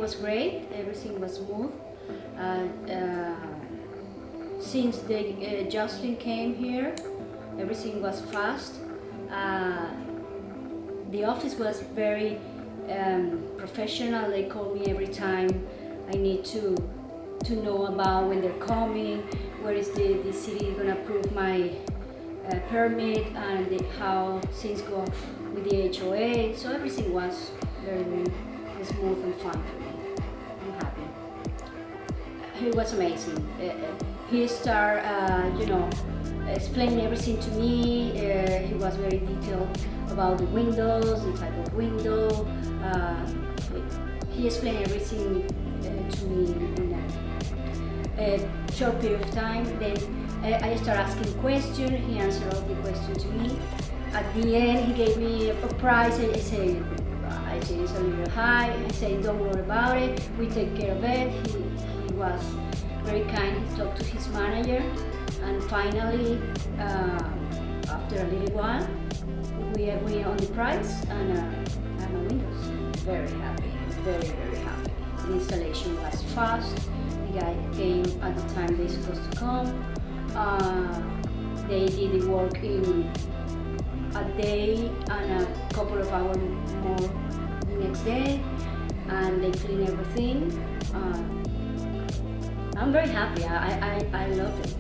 was great. Everything was smooth. Since Jocelyn came here, everything was fast. The office was very professional. They call me every time I need to know about when they're coming, where is the city gonna approve my permit, and how things go with the HOA. So everything was very smooth and fun for me. I'm happy. He was amazing. He started, explaining everything to me. He was very detailed about the windows, the type of window. He explained everything to me in a short period of time. Then I started asking questions. He answered all the questions to me. At the end, he gave me a price. I said it's a little high. I said, don't worry about it. We take care of it. He was very kind. He talked to his manager, and finally, after a little while, we agreed on the price and the windows. Very happy, very happy. The installation was fast. The guy came at the time they're supposed to come. They did the work in a day and a couple of hours more the next day, and they cleaned everything. I'm very happy. I love it.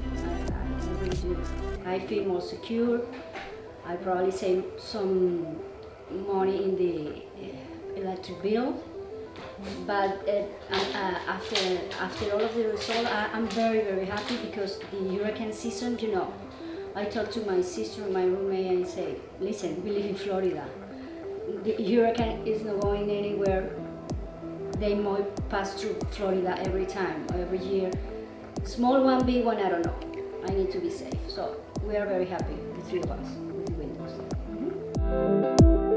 I really do. I feel more secure. I probably save some money in the electric bill. But after all of the results, I'm very happy, because the hurricane season, I talked to my sister, my roommate, and say, listen, we live in Florida. The hurricane is not going anywhere. They might pass through Florida every time, every year. Small one, big one, I don't know. I need to be safe. So we are very happy, the three of us, with the windows. Mm-hmm.